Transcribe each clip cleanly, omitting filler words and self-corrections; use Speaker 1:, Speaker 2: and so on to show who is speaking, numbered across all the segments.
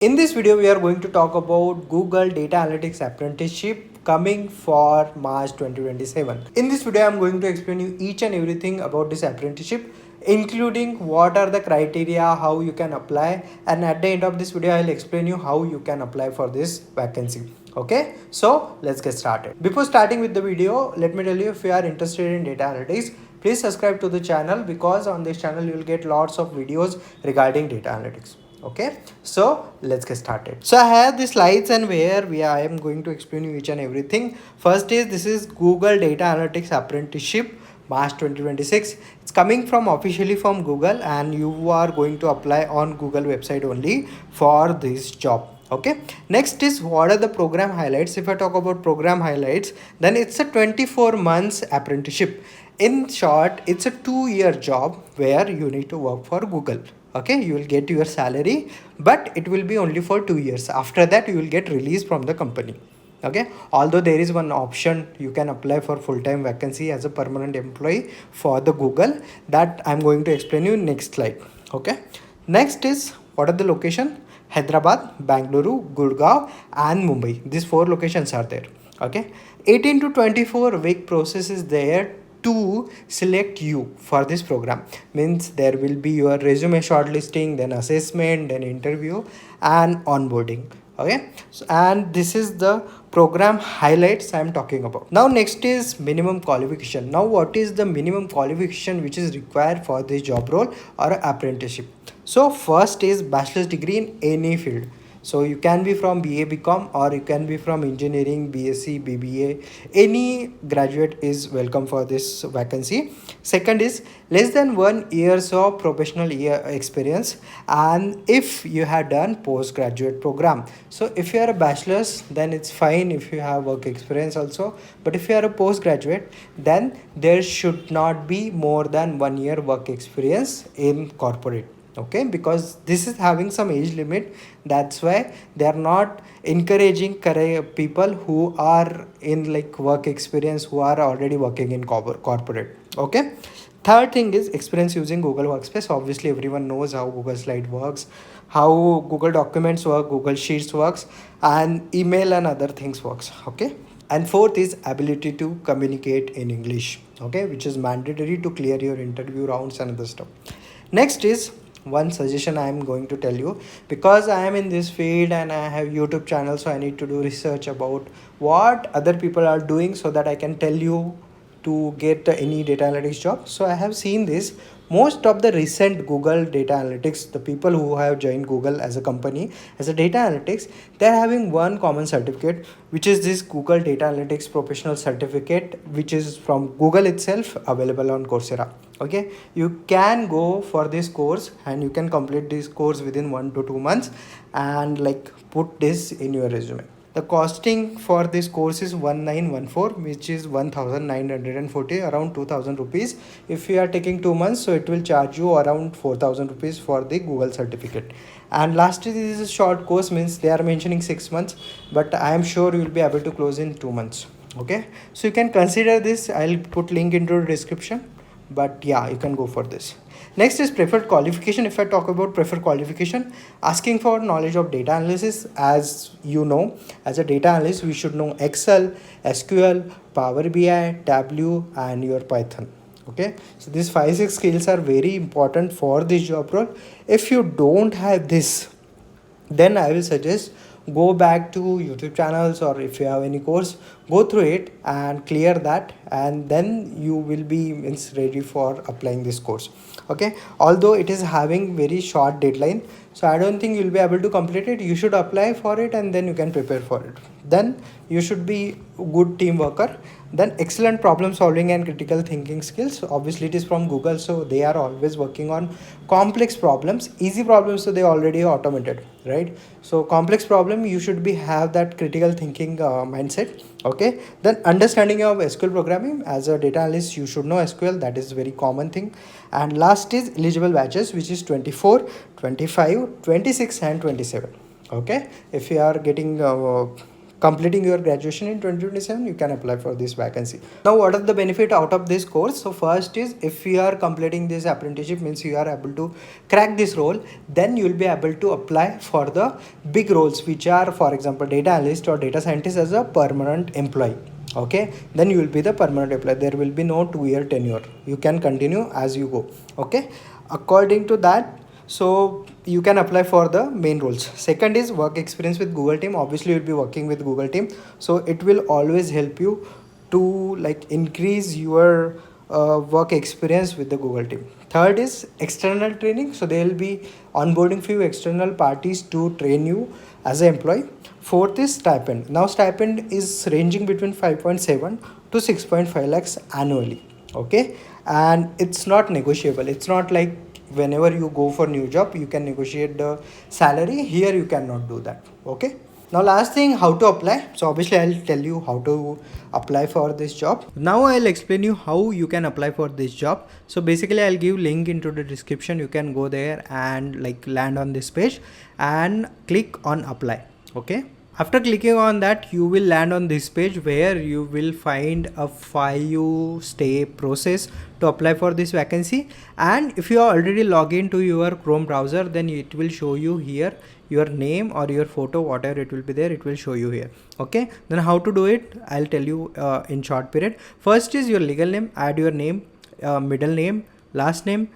Speaker 1: In this video, we are going to talk about Google Data Analytics Apprenticeship coming for March 2027. In this video, I am going to explain you each and everything about this apprenticeship, including what are the criteria, how you can apply, and at the end of this video, I will explain you how you can apply for this vacancy. Okay, so let's get started. Before starting with the video, let me tell you, if you are interested in data analytics, please subscribe to the channel, because on this channel you will get lots of videos regarding data analytics. Okay, so let's get started. So I have the slides, and where I am going to explain you each and everything. First is, this is Google Data Analytics Apprenticeship March 2026. It's coming from officially from Google, and you are going to apply on Google website only for this job. Okay, next is, what are the program highlights? If I talk about program highlights, then it's a 24 months apprenticeship. In short, it's a 2-year job where you need to work for Google. Okay, you will get your salary, but it will be only for 2 years. After that, you will get released from the company. Okay, although there is one option, you can apply for full-time vacancy as a permanent employee for the Google, that I'm going to explain you in next slide. Okay, next is, what are the location? Hyderabad, Bangalore, Gurgaon and Mumbai. These 4 locations are there. Okay, 18 to 24 week process is there to select you for this program. Means there will be your resume shortlisting, then assessment, then interview and onboarding. Okay, so, and this is the program highlights I am talking about. Now next is minimum qualification. Now what is the minimum qualification which is required for this job role or apprenticeship? So first is bachelor's degree in any field. So you can be from BA BCom, or you can be from engineering, BSc, BBA. Any graduate is welcome for this vacancy. Second is less than 1 years of professional year experience, and if you have done postgraduate program. So if you are a bachelor's, then it's fine if you have work experience also. But if you are a postgraduate, then there should not be more than 1 year work experience in corporate. Okay, because this is having some age limit, that's why they are not encouraging people who are in like work experience, who are already working in corporate. Okay, third thing is experience using Google Workspace. Obviously everyone knows how Google Slide works, how Google Documents work, Google Sheets works, and email and other things works. Okay, and fourth is ability to communicate in English. Okay, which is mandatory to clear your interview rounds and other stuff. Next is one suggestion I am going to tell you, because I am in this field and I have YouTube channel, so I need to do research about what other people are doing so that I can tell you to get any data analytics job. So I have seen this, most of the recent Google data analytics, the people who have joined Google as a company as a data analytics, they're having one common certificate, which is this Google Data Analytics Professional Certificate, which is from Google itself, available on Coursera. Okay, you can go for this course and you can complete this course within 1 to 2 months and like put this in your resume. The costing for this course is 1914, which is 1940, around 2000 rupees. If you are taking 2 months, so it will charge you around 4000 rupees for the Google certificate. And lastly, this is a short course, means they are mentioning 6 months, but I am sure you will be able to close in 2 months. Okay, so you can consider this. I'll put link into the description, but yeah, you can go for this. Next is preferred qualification. If I talk about preferred qualification, asking for knowledge of data analysis. As you know, as a data analyst, we should know Excel, SQL, Power BI, Tableau and your Python. Okay, so these 5-6 skills are very important for this job role. If you don't have this, then I will suggest go back to YouTube channels, or if you have any course, go through it and clear that, and then you will be ready for applying this course. Okay, although it is having very short deadline, so I don't think you'll be able to complete it. You should apply for it and then you can prepare for it. Then you should be a good team worker. Then excellent problem solving and critical thinking skills. Obviously it is from Google, so they are always working on complex problems. Easy problems, so they already automated, right? So complex problem, you should be have that critical thinking mindset. Okay, then understanding of SQL programming. As a data analyst, you should know SQL, that is very common thing. And last is eligible batches, which is 24, 25, 26 and 27. Okay, if you are getting completing your graduation in 2027, you can apply for this vacancy. Now what are the benefit out of this course? So first is, if you are completing this apprenticeship, means you are able to crack this role, then you will be able to apply for the big roles, which are, for example, data analyst or data scientist as a permanent employee. Okay, then you will be the permanent employee. There will be no 2-year tenure. You can continue as you go. Okay, according to that, so you can apply for the main roles. Second is work experience with Google team. Obviously you'll be working with Google team, so it will always help you to like increase your work experience with the Google team. Third is external training. So they will be onboarding few external parties to train you as an employee. Fourth is stipend. Now stipend is ranging between 5.7 to 6.5 lakhs annually. Okay, and it's not negotiable. It's not like whenever you go for new job you can negotiate the salary. Here you cannot do that. Okay, now last thing, how to apply. So obviously I'll tell you how to apply for this job. Now I'll explain you how you can apply for this job. So basically I'll give link into the description. You can go there and like land on this page and click on apply. Okay, after clicking on that, you will land on this page where you will find a 5-step process to apply for this vacancy. And if you are already logged into your Chrome browser, then it will show you here your name or your photo, whatever it will be there, it will show you here. Okay, then how to do it, I'll tell you in short period. First is your legal name. Add your name, middle name, last name,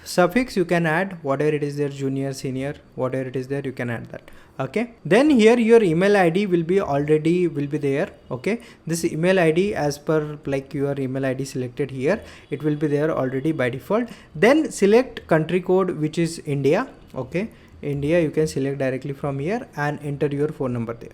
Speaker 1: suffix you can add whatever it is there, junior, senior, whatever it is there, you can add that. Okay, then here your email ID will be there. Okay, this email ID, as per like your email ID selected here, it will be there already by default. Then select country code, which is India. Okay, India, you can select directly from here and enter your phone number there.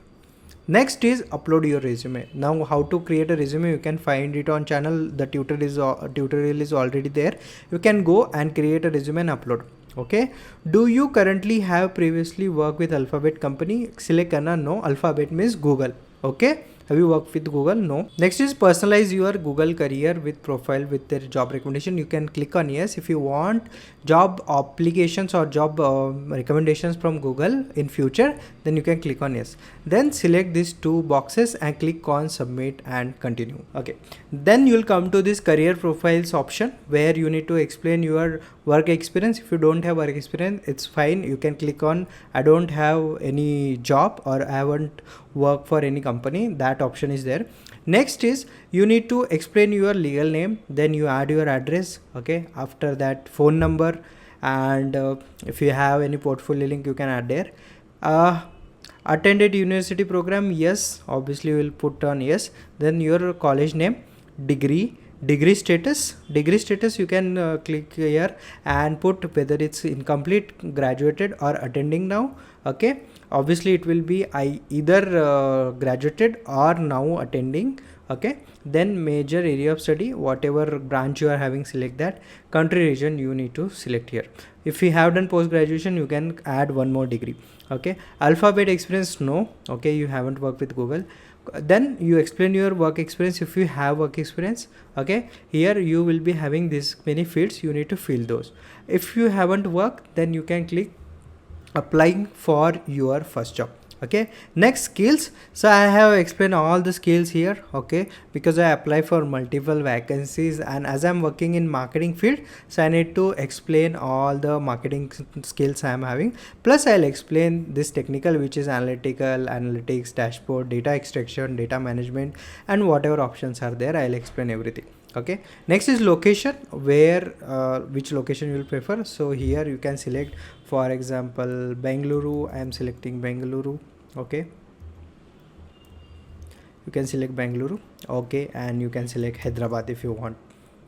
Speaker 1: Next is upload your resume. Now how to create a resume, you can find it on channel. The tutorial is already there. You can go and create a resume and upload. Okay, do you currently have previously worked with Alphabet company? Select करना no. Alphabet means Google. Okay, have you worked with Google? No. Next is personalize your Google career with profile with their job recommendation. You can click on yes. If you want job applications or job recommendations from Google in future, then you can click on yes. Then select these two boxes and click on submit and continue. Okay, then you will come to this career profiles option where you need to explain your work experience. If you don't have work experience, it's fine. You can click on I don't have any job or I haven't worked for any company. That option is there. Next is you need to explain your legal name, then you add your address. Okay, after that phone number, and if you have any portfolio link, you can add there. Attended university program, yes, obviously you will put on yes. Then your college name, degree status you can click here and put whether it's incomplete, graduated or attending now. Okay, obviously it will be either graduated or now attending. Okay, then major area of study, whatever branch you are having, select that. Country, region, you need to select here. If you have done post graduation, you can add one more degree. Okay, Alphabet experience, no. Okay, you haven't worked with Google. Then you explain your work experience if you have work experience. Okay, here you will be having this many fields, you need to fill those. If you haven't worked, then you can click applying for your first job. Okay, next skills. So I have explained all the skills here. Okay, because I apply for multiple vacancies and as I'm working in marketing field, so I need to explain all the marketing skills I am having. Plus I'll explain this technical, which is analytics, dashboard, data extraction, data management, and whatever options are there, I'll explain everything. Okay, next is location, where which location you will prefer. So here you can select, for example, Bengaluru. I am selecting Bengaluru. Okay, you can select Bengaluru. Okay, and you can select Hyderabad if you want.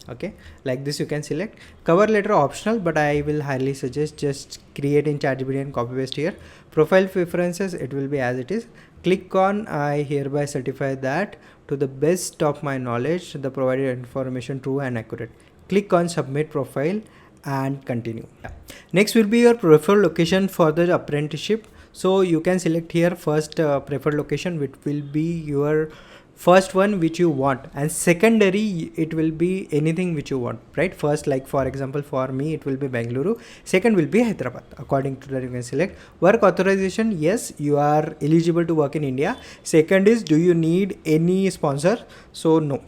Speaker 1: Okay, like this you can select. Cover letter optional, but I will highly suggest just create in ChatGPT and copy paste here. Profile preferences, it will be as it is. Click on I hereby certify that to the best of my knowledge the provided information true and accurate. Click on submit profile and continue. Next will be your preferred location for the apprenticeship. So you can select here first preferred location, which will be your first one which you want, and secondary it will be anything which you want, right? First, like for example, for me it will be Bengaluru, second will be Hyderabad. According to that you can select. Work authorization, yes, you are eligible to work in India. Second is, do you need any sponsor? So no,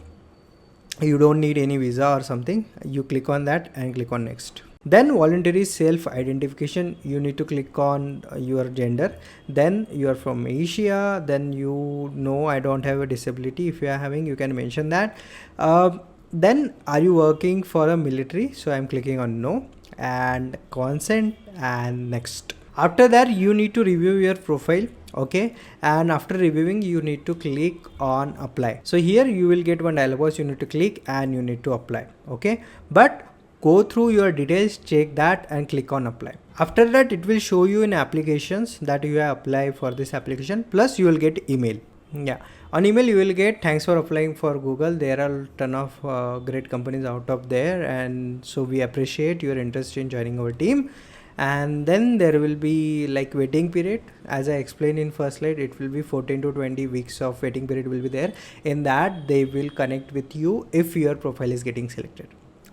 Speaker 1: you don't need any visa or something. You click on that and click on next. Then voluntary self identification, you need to click on your gender, then you are from Asia, then you know I don't have a disability. If you are having, you can mention that. Then are you working for a military? So I'm clicking on no, and consent, and next. After that you need to review your profile, okay, and after reviewing you need to click on apply. So here you will get one dialog box, you need to click and you need to apply, okay, but go through your details, check that and click on apply. After that it will show you in applications that you have applied for this application, plus you will get email. Yeah, on email you will get, thanks for applying for Google, there are a ton of great companies out of there, and so we appreciate your interest in joining our team. And then there will be like waiting period, as I explained in first slide, it will be 14 to 20 weeks of waiting period will be there. In that they will connect with you if your profile is getting selected.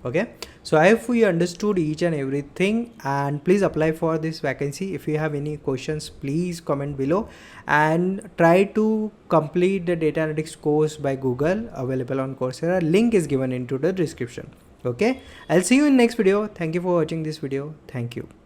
Speaker 1: Okay, so I hope you understood each and everything, and please apply for this vacancy. If you have any questions, please comment below, and try to complete the data analytics course by Google, available on Coursera. Link is given into the description. Okay, I'll see you in next video. Thank you for watching this video. Thank you.